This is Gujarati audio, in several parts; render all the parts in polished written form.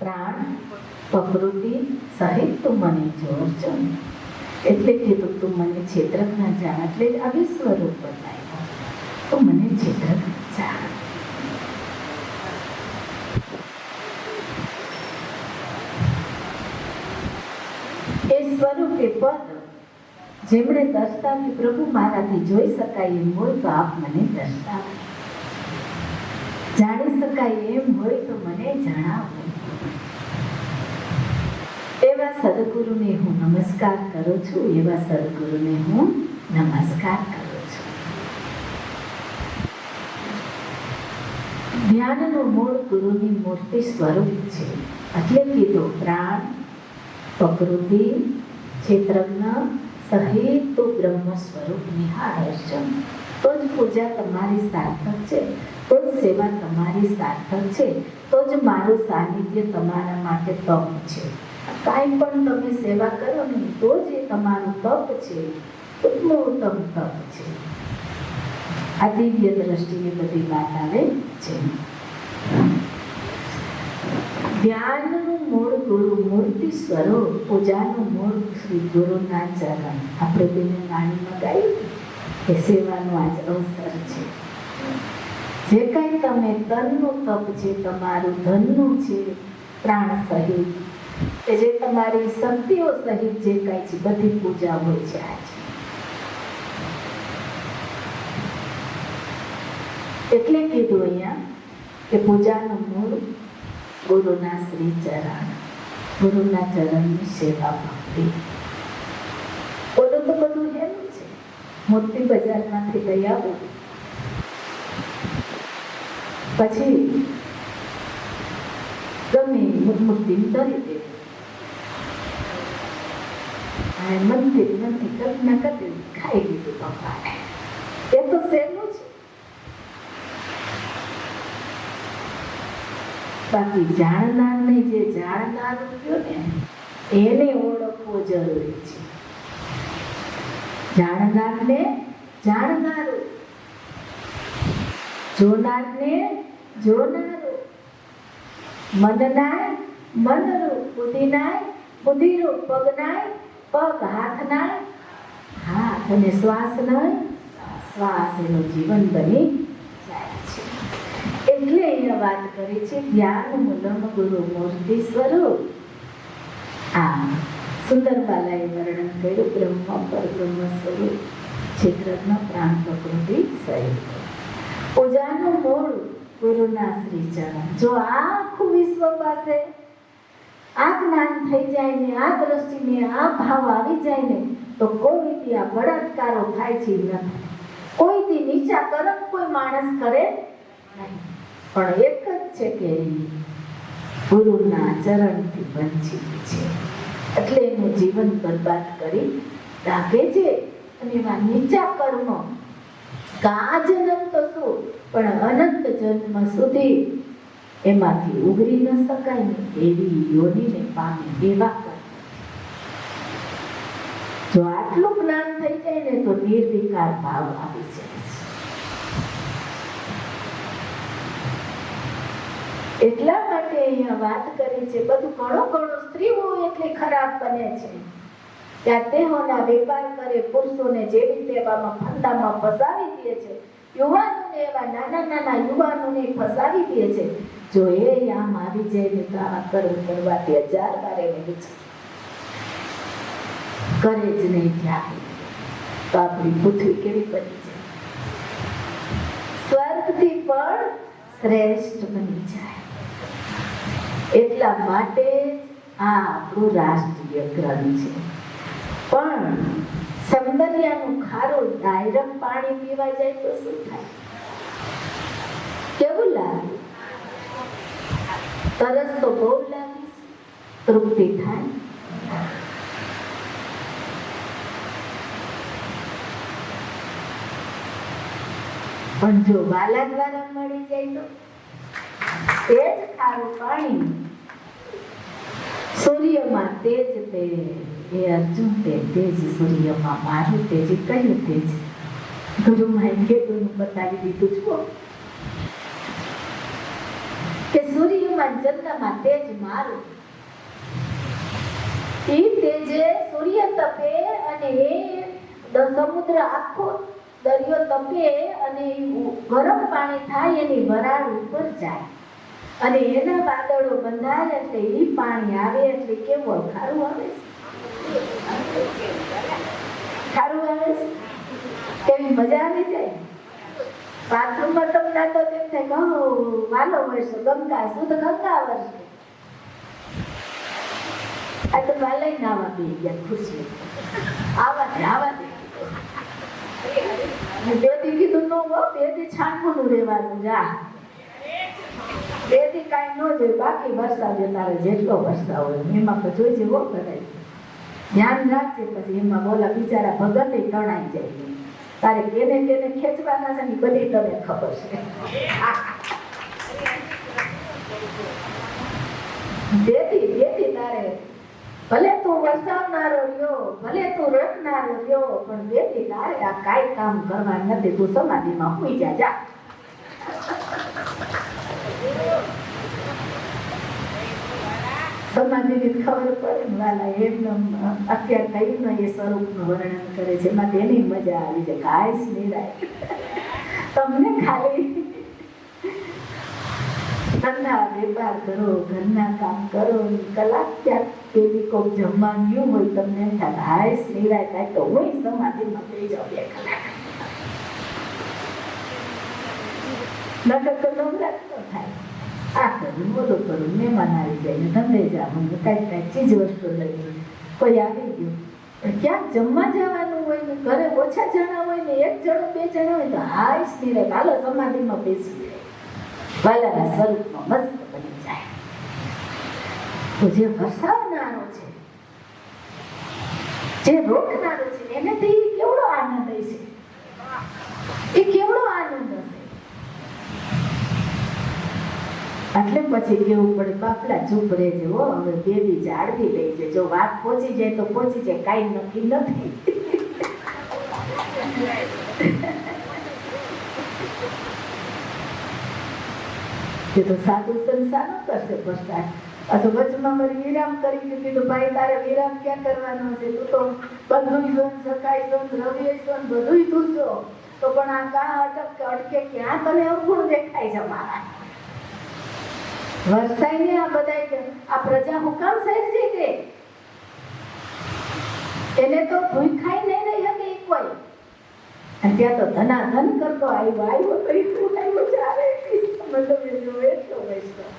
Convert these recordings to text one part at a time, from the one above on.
પ્રાણ પ્રકૃતિ સહિત તું મને જોડજો. એટલે કીધું તું મને છેતરક ના જાણ, એટલે આવી સ્વરૂપ બતાવ્યો, તું મને છેતરક જાણ. એ સ્વરૂપ એ પદ જેમણે દર્શાવ્યું, પ્રભુ મારાથી જોઈ શકાય એમ હોય તો આપ મને દર્શાવો, જાણી શકાય એમ હોય તો મને જણાવો. એવા સદગુરુને હું નમસ્કાર કરું છું, એવા સદગુરુને હું નમસ્કાર કરું છું. ધ્યાનનું મૂળ ગુરુની મૂર્તિ સ્વરૂપ છે. એટલે કીધું પ્રાણ પ્રકૃતિ ક્ષેત્રજ્ઞ સહિત બ્રહ્મ સ્વરૂપ નિહાળજો. તો જ પૂજા તમારી સાર્થક છે, તો જ સેવા તમારી સાર્થક છે, તો જ મારું સાનિધ્ય તમારા માટે તપ છે. કાંઈ પણ તમે સેવા કરો ને તો જ એ તમારું તપ છે, ઉત્તમ તપ છે. આ દિવ્ય દ્રષ્ટિની બધી વાત આવે છે. ધ્યાનનું મૂળ ગુરુ મૂર્તિ સ્વરૂપ, પૂજાનું મૂળ શ્રી ગુરુના ચરણ. આપણે બેને વાણીમાં ગાયું કે સેવાનો આજ અવસર છે. જે કાંઈ તમે તનનું તપ છે, તમારું ધનનું છે, પ્રાણ સહિત કે જે તમારી શક્તિઓ સહિત જે કાંઈ છે બધી પૂજા હોય છે આજે. એટલે કીધું અહીંયા કે પૂજાનું મૂળ ગુરુના શ્રી ચરણ, ગુરુના ચરણની સેવા ભક્તિ. બોલો તો બધું એનું છે. મોટી બજારમાંથી લઈ આવો, પછી ગમે મૂર્તિ ધરી દે, અને મંદિર નથી કલ્પના કરી ખાઈ લીધું પપ્પાને. એ તો સહેલું છે. બાકી જાણનારને, જે જાણનારું કયો ને એને ઓળખવો જરૂરી છે. જાણનારને જાણનારું, જોનારને જોનારું, મનનાય મનરૂપ, બુદ્ધિનાય બુદ્ધિરૂપ, પગનાય પગ, હાથનાય હાથ, અને શ્વાસનાય શ્વાસ. એનું જીવન બની જાય છે. એટલે અહીંયા વાત કરી છે ધ્યાન મૂલમ ગુરુ મૂર્તિ સ્વરૂપ. આ સુંદરબાલાએ વર્ણન કર્યું બ્રહ્મ પરબ્રહ્મ સ્વરૂપ, ક્ષેત્રજ્ઞ પ્રાણ પ્રકૃતિ સહિત. પૂજાનું મૂળ ગુરુના શ્રી ચરણ. જો આખું વિશ્વ પાસે આ જ્ઞાન થઈ જાય ને, આ દ્રષ્ટિને, આ ભાવ આવી જાય ને, તો કોઈ દી આ બળાત્કારો થાય છે નથી, કોઈ દી નીચા કર્મ કોઈ માણસ કરે નહીં. પણ એક જ છે કે ગુરુના ચરણથી વંચિત છે, એટલે એનું જીવન બરબાદ કરી રાખે છે. અને એવા નીચા કર્મ આ જન્મ તો શું પણ અનંત જન્મ સુધી એમાંથી ઉગરી ન શકાય ને એવી યોનિને પામે એવા કર્મ. જો આટલું જ્ઞાન થઈ જાય ને તો નિર્વિકાર ભાવ આવી જાય. એટલા માટે અહીંયા વાત કરી છે. બધું ઘણો સ્ત્રીઓ એટલે ખરાબ બને છે. ત્યાં દેહોના વેપાર કરે, પુરુષોને જેવી તેવામાં ફંદામાં ફસાવી દે છે, યુવાનોને એવા નાના યુવાનોને ફસાવી દે છે. જો એ આમ આવી જાય ને તો આવા કર્મ કરવાથી 1000 વાર એને કરે જ નહીં થાય તો આપણી પૃથ્વી કેવી બની જાય, સ્વર્ગથી પણ શ્રેષ્ઠ બની જાય. એટલા માટે આ આપણું રાષ્ટ્રીય ગ્રંથ છે. પણ સૌંદર્યનું ખારું ડાયરેક્ટ પાણી પીવા જાય તો શું થાય? કેવું લાગે? તરસ તો બહુ લાગે, તૃપ્તિ થાય. પણ જો વાલા દ્વારા મળી જાય તો તે જ ખારું પાણી. સૂર્યમાં તેજ તે એ અર્જુન તેજ સૂર્યમાં મારું તેજ. કયું તેજ? ગુરુ માએ કીધું બતાવી દીધું છો. કે સૂર્યમાં ચંદ્રમાં તેજ મારું. એ તેજે સૂર્ય તપે અને એ સમુદ્ર આખો દરિયો તપે અને ગરમ પાણી થાય એની વરાળ ઉપર જાય અને એના વાદળો બંધાય એટલે એ પાણી આવે એટલે કેવું ખારું આવે છે. ખારું આવે છે, કેવી મજા આવી જાય. બાથરૂમમાં તમને તો તેમ થાય વાલો વર્ષે ગંગા શુદ્ધ ગંગા વર્ષે. આ તો વાલય નાવા બે ગયા ખુશી આવા દે. બે દી કીધું નો બે દી છાનવું રહેવાનું જા. બે દી કાંઈ ન જોઈએ, બાકી વરસાદ તારે જેટલો વરસાદ હોય એમાં તો જોઈ જેવો કરાય. ધ્યાન રાખજે, પછી એમાં બોલા બિચારા ભગતે તણાઈ જાય. તારે કેને ખેંચવાના છે ને બધી તને ખબર છે. બેથી તારે ભલે તું વરસાવનારો રહ્યો, ભલે તું રોકનારો રહ્યો, પણ બેથી તારે આ કાંઈ કામ કરવા નથી. તું સમાધિમાં હોઈ જા. સમાધિની ખબર પડે ને વાલા એમને અત્યારે કયું એ સ્વરૂપનું વર્ણન કરે છે. એમાં તેની મજા આવી જાય. કાંઈ જ નિરાય તમને ખાલી ઘરના વેપાર કરો, ઘરના કામ કરો, કલાક ક્યાંક કેવી કોક જમવા ગયું હોય તમને એમ થાય હાય નિરાય કાંઈ તો હોય સમાધિમાં થઈ જાવ 2 કલાક. નકર તો નવરાત ન થાય. આ કરું બોલું કરું, મહેમાન આવી જાય ને ધંધે જવાનું કાંઈક ચીજ વસ્તુ લઈ કોઈ આવી ગયું ક્યાંક જમવા જવાનું હોય ને ઘરે ઓછા જણા હોય ને 1 જણો 2 જણા હોય તો હાય નિરાય હાલો સમાધિમાં બેસી જાય. વાલાના સ્વરૂપમાં મસ્ત બની જાય. તો જે વરસાવનારો છે, જે રોકનારો છે, એને તો કેવડો આનંદ હશે, એ કેવડો આનંદ હશે. એટલે પછી કેવું પડે બાપલા ચૂપ રહેજે હો, હવે બેબી જાળવી લઈ જાય. જો વાત પહોંચી જાય તો પહોંચી જાય, કાંઈ નક્કી નથી. એ તો સાધુ સંસાર ન કરશે પ્રસાદ. અચ્છા વચમાં મારી વિરામ કરી કીધું ભાઈ તારે વિરામ ક્યાં કરવાનો છે? તું તો બધું જોન સકાય જોન રવિ જોન બધું તું છો તો પણ આ કાં અટકે ક્યાં તને અવગુણ દેખાય છે મારા? વરસાઈને આ બધા આ પ્રજા હુકામ સહેજ છે એને તો ભૂખાઈ નહીં રહી શકે કોઈ. અને ત્યાં તો ધનાધન કરતો આવ્યો તો એટલું આવ્યો ચાલે મતલબ એટલો વૈષ્ણવ.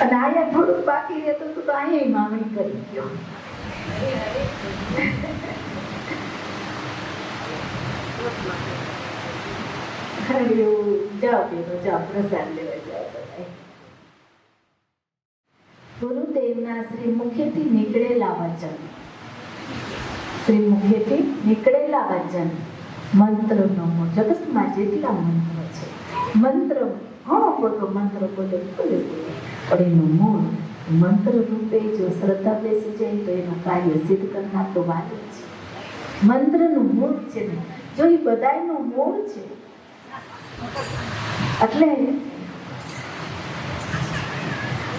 અને અહીંયા થોડુંક બાકી રહેતું તો અહીંયા માંગણી કરી ગયો. જાઓ પ્રસાદ લેવા જાઓ. ગુરુદેવના શ્રી મુખેથી નીકળેલા વચન, શ્રી મુખેથી નીકળેલા વચન મંત્રનો જગતમાં જેટલા મંત્ર છે, મંત્ર ઘણો બધો મંત્ર બોલે પણ એનું મૂળ મંત્ર રૂપે જો શ્રદ્ધા બેસી જાય તો એનું કાર્ય સિદ્ધ કરનાર તો વાત છે. મંત્રનું મૂળ છે ને, જો એ બધાયનું મૂળ છે એટલે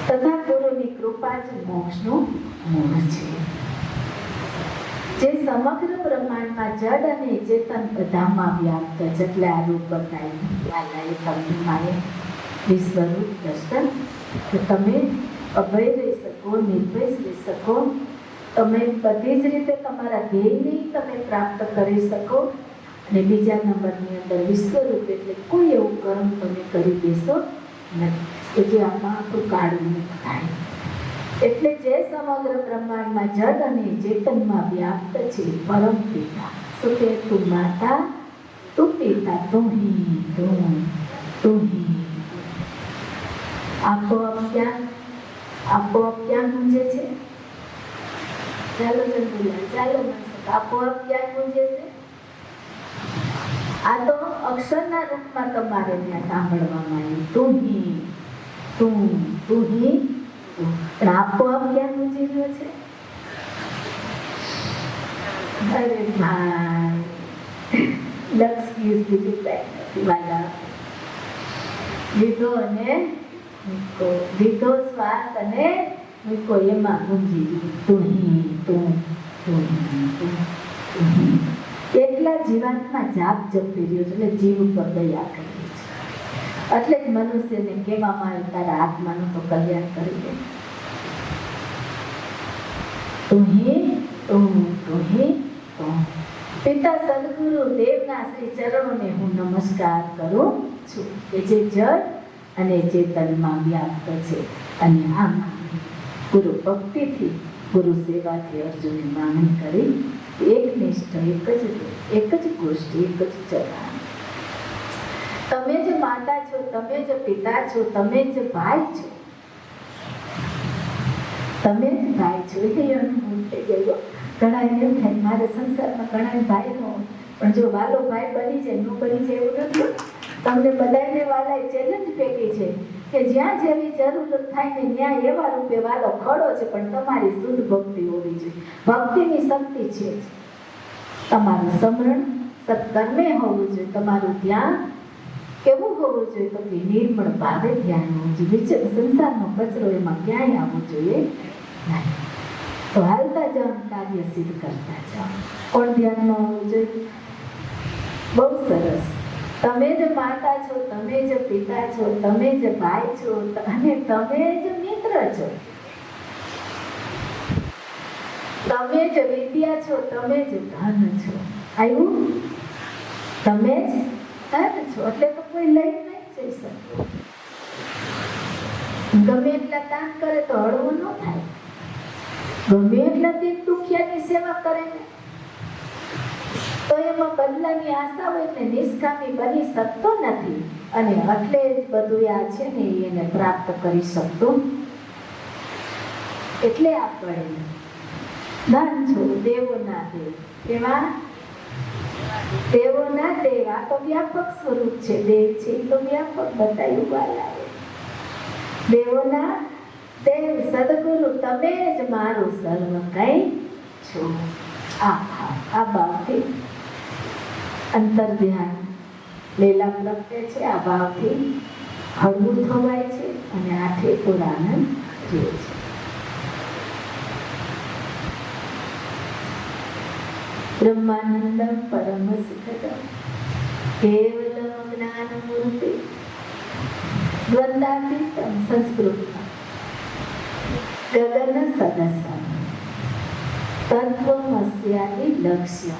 તથા ગુરુની કૃપા જ મોક્ષનું મૂળ છે. જે સમગ્ર બ્રહ્માંડમાં જડ અને ચેતન બધામાં વ્યાપ્ત છે. એટલે આ રૂપ બતાવી તમને મારે વિશ્વરૂપ દર્શન કે તમે અભય રહી શકો, નિર્ભય રહી શકો, તમે બધી જ રીતે તમારા ધ્યેયને તમે પ્રાપ્ત કરી શકો. અને બીજા નંબરની અંદર વિશ્વરૂપ એટલે કોઈ એવું કર્મ તમે કરી દેશો નથી કે જે આમાં આપણું કાળું થાય. એટલે જે સમગ્ર બ્રહ્માંડમાં જડ અને ચેતનમાં વ્યાપ્ત છે પરમ પિતા. શું કે તું માતા, તું પિતા, તું હી આપોઆપ ક્યાં ગુંજે છે? ચાલો આપોઆપ ક્યાં ગુંજે છે? આ તો અક્ષરના રૂપમાં તમારે ત્યાં સાંભળવામાં આવ્યું. તું હી પણ આપોઆપ ક્યાં ગુંજી રહ્યો છે? અરે ભાઈ લક્ષ બીજું કઈ નથી વાલા. લીધો અને મૂકો. લીધો શ્વાસ અને મૂકો. એમાં ગુંજી ગયું તું હી તું તું તું તું. એટલા જીવાત્મા જાપ જપી રહ્યો છે, એટલે જીવ ઉપર દયા કરી છે. એટલે જ મનુષ્યને કહેવામાં આવે તારા આત્માનું તો કલ્યાણ કરી દે. તું હી તું તું હી તું. પિતા સદગુરુ દેવના શ્રી ચરણોને હું નમસ્કાર કરું છું કે જે જળ અને ચેતનમાં વ્યાપ્ત છે. અને આમાં ગુરુ ભક્તિથી ગુરુ સેવાથી અર્જુને માંગણી કરી એકનિષ્ઠ એક જ ગોષ્ઠી એક જ ચરણ. તમે જ માતા છો, તમે જ પિતા છો, તમે જ ભાઈ છો, તમે જ ભાઈ છો. એ અનુભવ થઈ ગયો. ઘણા એમ થાય મારે સંસારમાં ઘણા ભાઈ ન હોય, પણ જો વાલો ભાઈ બની જાય ન બની જાય એવું નથી. તમને બધાને વાલાએ ચેલેન્જ ફેંકી છે કે જ્યાં જેવી જરૂરત થાય ને ત્યાં એવા રૂપે વાલો ખડો છે, પણ તમારી શુદ્ધ ભક્તિ હોવી જોઈએ. ભક્તિની શક્તિ છે. તમારું સ્મરણ સત્કર્મે હોવું જોઈએ. તમારું ધ્યાન કેવું હોવું જોઈએ? તો કે નિર્મળ ભાવે ધ્યાન હોવું જોઈએ. સંસારનો કચરો એમાં ક્યાંય આવવો જોઈએ નહીં. તો હાલતા જાઓ, કાર્ય સિદ્ધ કરતા જાઓ. કોણ ધ્યાનમાં હોવું જોઈએ? બહુ સરસ. તમે જ માતા છો, તમે જ પિતા છો, તમે જ ભાઈ છો અને તમે જ મિત્ર છો. તમે જ વિદ્યા છો, તમે જ ધન છો. આવ્યું? તમે જ ધન છો એટલે તો કોઈ લઈ નહીં જઈ શકે. ગમે એટલા દાન કરે તો હળવું ન થાય. ગમે એટલા દીપ દુખિયાની સેવા કરે ને તો એમાં બદલાની આશા હોય એટલે નિષ્કામી બની શકતો નથી. અને એટલે જ બધું આ છે ને એને પ્રાપ્ત કરી શકતો. એટલે આપણે ધન છો દેવોના દેવ. કેવા? દેવોના દેવ. આ તો વ્યાપક સ્વરૂપ છે. દેવ છે તો વ્યાપક બતાવ્યું વાલા. દેવોના દેવ સદગુરુ તમે જ મારું સર્વ કંઈ છો. આ ભાવથી અંતર ધ્યાન લીલા પ્રગટે છે. આ ભાવથી હળવું થવાય છે અને આઠે પુરાણ રહે છે. બ્રહ્માનંદમ પરમ સુખદમ કેવલમ જ્ઞાનમૂર્તિ દ્વંદ્વાતીતમ સંસ્કૃતમાં ગગન સદસમ તત્વમસ્યાદિ લક્ષ્ય.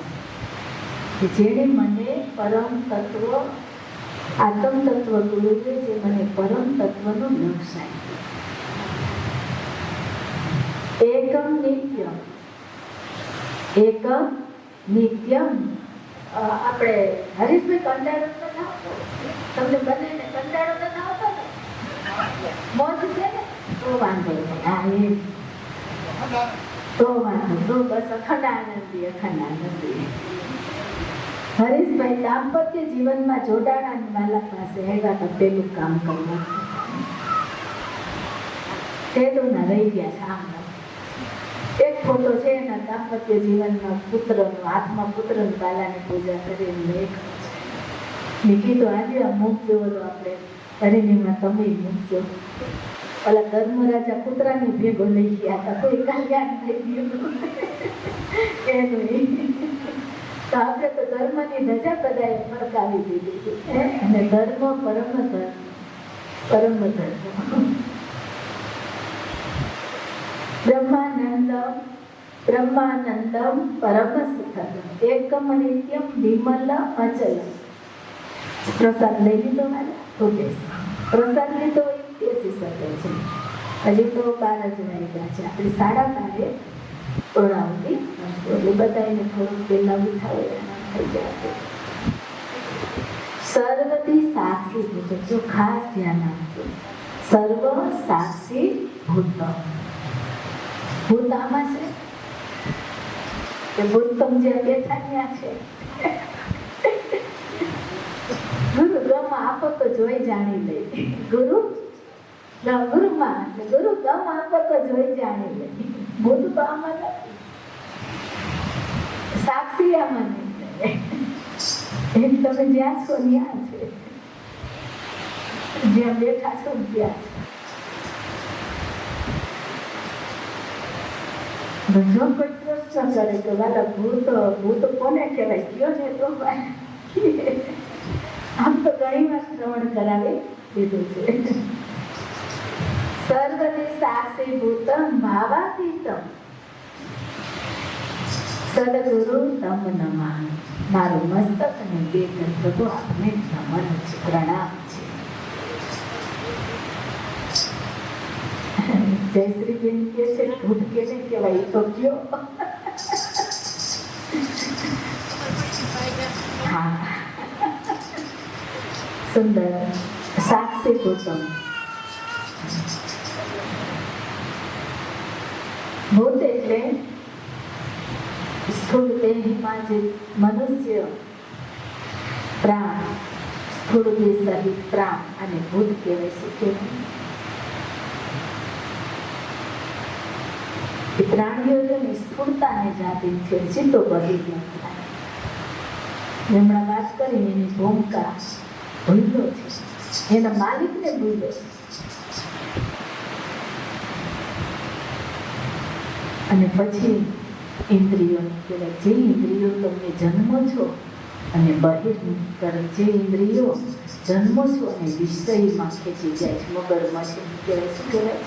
જેણે મને પરમ તત્વ આત્મ તત્વ ગુરુએ જે મને પરમ તત્વનું લક્ષ્ય આપ્યું. એકમ નિત્યમ. આપણે હરીશભાઈ કંટાળો તો ના આવતો? તમને બને કંટાળો તો ના આવતો ને? મોજ છે ને તો વાંધો નહીં. હા એ તો વાંધો તો બસ અખંડ આનંદી. હરીશભાઈ દાંપત્ય જીવનમાં જોડાણા વાલા પાસે આવ્યા તો પેલું કામ કરવા પેલું ના રહી ગયા છે. આમ એક ફોટો છે એના દાંપત્ય જીવનમાં પુત્રનો હાથમાં પુત્રની બાલાની પૂજા કરીને એક મેં કીધું આજે આ મૂકજો આપણે હરિણીમાં તમે મૂકજો. ઓલા ધર્મરાજા કૂતરાની ભેગો લઈ ગયા હતા. કોઈ કલ્યાણ થઈ ગયું એનું. તો આપણે તો ધર્મની ધજા બધાએ ફરકાવી દીધી છે. અને ધર્મ પરમ ધર્મ. બ્રહ્માનંદમ પરમ સુખદમ એકમ નિત્યમ વિમલ અચલ. પ્રસાદ લઈ લીધો મારા તો પ્રસાદ લીધો બેસી શકે છે. હજી તો 12 જ વાગ્યા છે. આપણી 12:30 ઓરાવતી એટલે બધાને થોડુંક પહેલા ઉઠાવે થઈ જાય. સર્વથી સાક્ષી ભૂત. જો ખાસ ધ્યાન આપજો. સર્વ સાક્ષી ભૂત. ભૂત આમાં છે કે ભૂતમ જે બેઠા ત્યાં છે. ગુરુ ગમ આપો તો જોઈ જાણી લે. ગુરુમાં ગુરુ ગમ આપો તો જોઈ જાણી લે. ભૂત તો આમાં નથી. સાક્ષી આમાં નહીં. એમ તમે જ્યાં છો ત્યાં છે. જ્યાં બેઠા છો ત્યાં છે. જો કોઈ પ્રશ્ન કરે તો વાલા ભૂત કોને કહેવાય, કયો ને તો આમ તો ઘણી વાર શ્રવણ કરાવી દીધું છે. સર્વને સાક્ષી ભૂતમ ભાવાતીતમ સદગુરુ તમ નમઃ. મારું મસ્તક અને દેહ પ્રભુ આપને નમન છે, પ્રણામ છે. જયશ્રીબેન કે છે ભૂત કેને કહેવાય તો કયો. હા, સુંદર. સાક્ષી ભૂતમ. ભૂત એટલે સ્થૂળ દેહમાં જે મનુષ્ય પ્રાણ, સ્થૂળ દેહ સહિત પ્રાણ અને ભૂત કહેવાય. શું કહેવાય? એ પ્રાણીઓની સ્થૂળતાને જાતિ છે, સીધો બધી થાય. હમણાં વાત કરીને એની ભૂમિકા ભૂલ્યો છે, એના માલિકને ભૂલ્યો છે. અને પછી ઇન્દ્રિયોને કહેવાય. જે ઇન્દ્રિયો તમે જન્મો છો અને બહિર તરફ જે ઇન્દ્રિયો જન્મો છો અને વિષયમાં ખેંચી જાય છે, મગરમચ્છ કહેવાય. શું કહેવાય?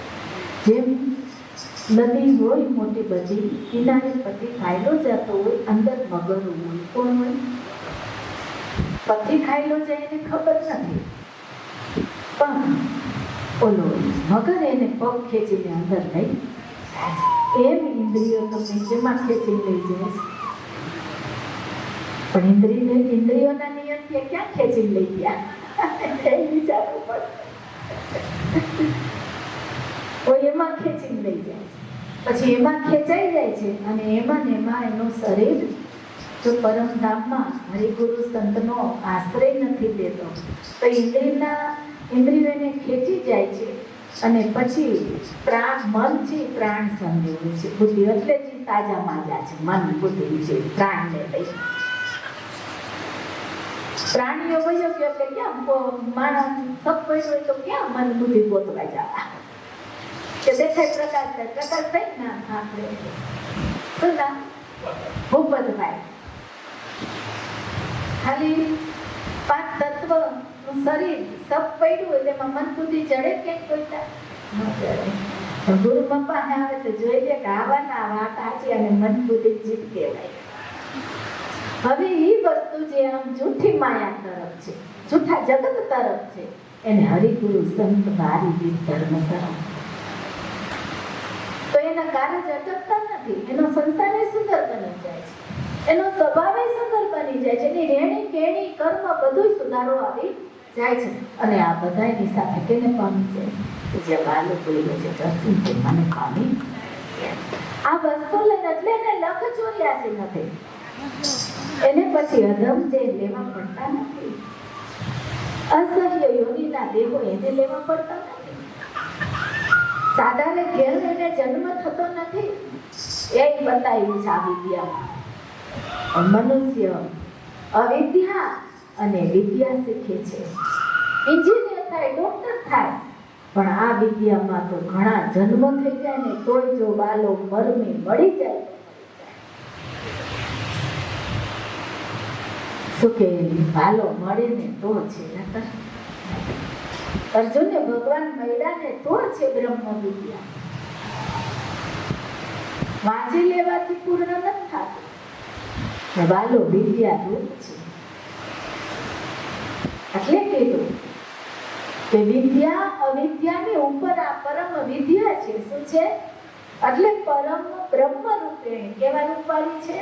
જેમ નદી હોય મોટી બધી, કિનારે પતિ ખાયલો જતો હોય, અંદર મગર હોય. કોણ હોય? પતિ ખાયલો જાય એને ખબર નથી, પણ ઓલો મગર એને પગ ખેંચીને અંદર લઈ જાય. એમ ઇન્દ્રિયો તમને જેમાં ખેંચી લઈ જાય છે. પણ ઇન્દ્રિયોના નિયંત્રણ ક્યાં ખેંચી લઈ ગયા એ વિચારવું પડશે. એમાં ખેંચી લઈ જાય છે, પછી એમાં ખેંચાઈ જાય છે અને એમાં ને એમાં એનું શરીર જો પરમધામમાં હરિગુરુ સંતનો આશ્રય નથી લેતો તો ઇન્દ્રિયો એને ખેંચી જાય છે. અને પછી મન છે, પ્રાણ સંયોગ છે. બુદ્ધિ એટલે જ તાજા માજા છે. મન બુદ્ધિ છે, પ્રાણને લઈ. પ્રાણીઓ વયો કે એટલે ક્યાં માણસ સબ હોય તો ક્યાં મન બુદ્ધિ ગોતવા જવા કે દેખાય પ્રકાશ થાય. પ્રકાશ થાય ના આપણે શું નામ? ભૂપતભાઈ. ખાલી 5 તત્વ શરીર સબ પડ્યું હોય તેમાં મન બુદ્ધિ ચડે કે કોઈ ન ચડે. ગુરુ બાપા આવે તો જોઈ લે કે આવાના વાત સાચી અને મન બુદ્ધિ જીત કહેવાય. હવે એ વસ્તુ જે આમ જૂઠી માયા તરફ છે, જૂઠા જગત તરફ છે, એને હરિગુરુ સંત વારી વિધ ધર્મ તરફ તો એના કાર્ય અટકતા નથી. એનો સંસાર સુંદર બની જાય છે, એનો સ્વભાવ સુંદર બની જાય છે, એની રેણી કેણી કર્મ બધું સુધારો આવી જાય છે. અને આ બધાની સાથે કેને પામી જાય? જે બાલો બોલ્યો છે દર્શન કે મને પામી આ વસ્તુ લઈને એટલે એને લખ ચોર્યાસી નથી. એને પછી અધમ દેહ લેવા પડતા નથી, અસહ્ય યોનિના દેહો એને લેવા પડતા નથી, સાધારણ ઘેર એને જન્મ થતો નથી. એ બતાવ્યું છે આ વિદ્યામાં. મનુષ્ય અવિદ્યા અને વિદ્યા શીખે છે. એન્જિનિયર થાય, ડોક્ટર થાય, પણ આ વિદ્યામાં તો ઘણા જન્મ થઈ જાય ને તોય જો બાલો મરમી મળી જાય. શું કે બાલો મળે ને તો છે. અર્જુનને ભગવાન મળ્યા ને તો છે બ્રહ્મ વિદ્યા. વાંચી લેવાથી પૂર્ણ નથી થતું. બાલો વિદ્યા રૂપ છે. એટલે કીધું કે વિદ્યા અવિદ્યાની ઉપર આ પરમ વિદ્યા છે. શું છે? એટલે પરમ બ્રહ્મ રૂપે કેવા રૂપવાળી છે?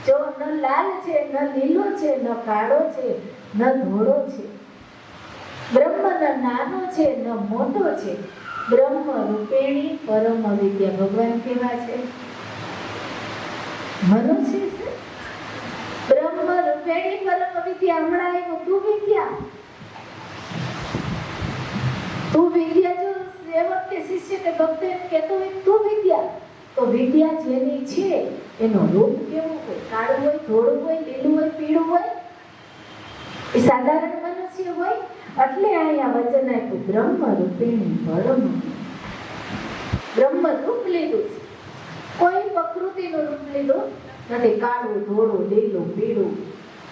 જો ન લાલ છે, ન લીલો છે, ન કાળો છે, ન ધોળો છે. બ્રહ્મ ન નાનો છે, ન મોટો છે. બ્રહ્મ રૂપેણી પરમ વિદ્યા. ભગવાન કેવા છે? મનુષ્ય છે. બ્રહ્મ રૂપેણી પરમ વિદ્યા. હમણાં એવું તું વિદ્યા જો સેવક કે શિષ્ય કે ભક્ત એમ કહેતો હોય તું વિદ્યા, તો વિદ્યા જેની છે એનું રૂપ કેવું હોય? કાળું હોય, ધોળું હોય, લીલું હોય, પીળું હોય? એ સાધારણ મનુષ્ય હોય? એટલે અહીંયા વચન આપ્યું બ્રહ્મ રૂપેણી પરમ. બ્રહ્મ રૂપ લીધું છે. કોઈ પ્રકૃતિ એનું રૂપ લીધું નથી. કાળું, ધોળું, લીલું, પીળું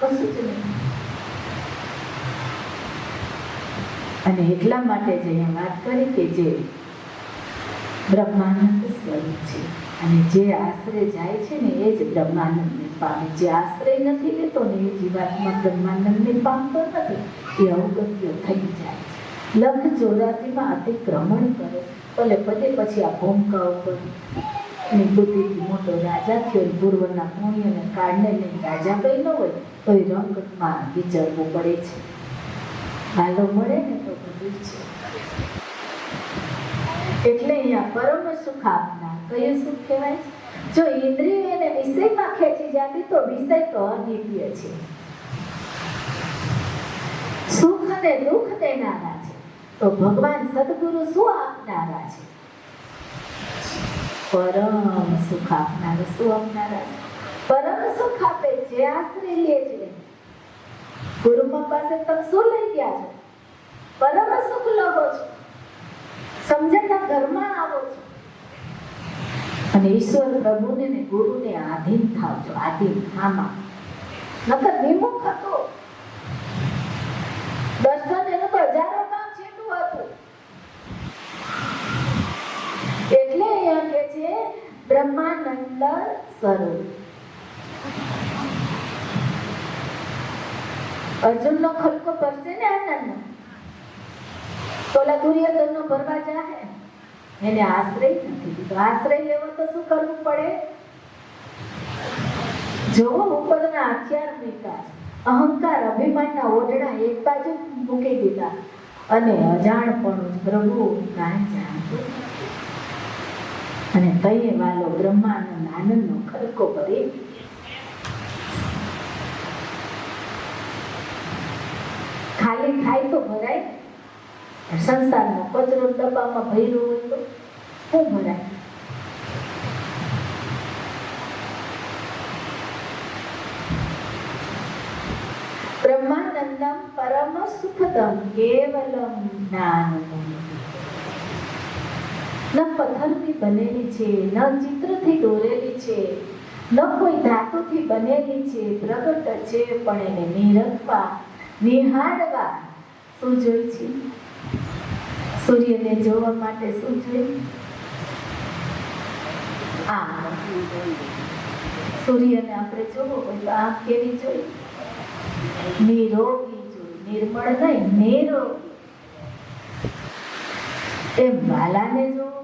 કશું જ નહીં. અને એટલા માટે જ અહીંયા વાત કરી કે જે બ્રહ્માનંદ સ્વરૂપ છે અને જે આશ્રય જાય છે ને એ જ બ્રહ્માનંદને પામે. જે આશ્રય નથી લેતો ને એ જીવાત્મા બ્રહ્માનંદને પામતો નથી, એ અવગત્ય થઈ જાય છે. લખ 84માં અતિક્રમણ કરે ભલે પદે પછી આ ભૂમકા ઉપર એની બુદ્ધિથી મોટો રાજા થયો, પૂર્વના પુણ્યને કારણે નહીં રાજા કઈ ન હોય તો એ રંગમાં વિચરવું પડે છે. હાલો મળે ને તો બધું છે. એટલે અહીંયા પરમ સુખ આપનાર કયું સુખ કહેવાય? જો ઇન્દ્રિય એને વિષયમાં ખેંચી જતી તો વિષય તો અનિત્ય છે. સુખ અને દુઃખ દેનારા છે તો ભગવાન સદગુરુ શું આપનારા છે? પરમ સુખ આપનારા. શું આપનારા છે? પરમ સુખ આપે. જે આશ્રય લે છે ગુરુમાં પાસે તમે શું લઈ ગયા છો? પરમ સુખ લો છો. સમજણના ઘરમાં આવો છો અને ઈશ્વર પ્રભુને ને ગુરુને આધીન થાવ છો. આધીન આમાં નકર વિમુખ હતો. દર્શન એનું તો હજારો કામ છેટું હતું. એટલે અહીંયા કે છે બ્રહ્માનંદ સ્વરૂપ. અર્જુનનો ખલકો ભરશે ને આનંદનો, તો ઓલા દુર્યોધનનો ભરવા જાહે. એને આશ્રય નથી દીધો. આશ્રય લેવો તો શું કરવું પડે? જો ઉપરના હથિયાર મૂક્યા, અહંકાર અભિમાનના ઓઢણા એક બાજુ મૂકી દીધા અને અજાણપણું પ્રભુ કાંઈ જાણતું અને કહીએ વાલો બ્રહ્માનંદ આનંદનો ખલકો ભરી ખાલી થાય તો ભરાય. સંસારનો કચરો ડબ્બામાં ભર્યો હોય તો શું ભરાય? બ્રહ્માનંદમ પરમ સુખદમ કેવલમ જ્ઞાનમ. ન પથ્થરથી બનેલી છે, ન ચિત્રથી દોરેલી છે, ન કોઈ ધાતુથી બનેલી છે. પ્રગટ છે પણ એને નિરખવા નિહાળવા શું જોઈ છે? સૂર્યને જોવા માટે શું જોયું? સૂર્યને આપણે જોવો હોય તો આંખ કેવી જોઈ? નિરોગી જોઈ. નિર્મળ નહીં, નિરોગી. એમ વાલાને જોવો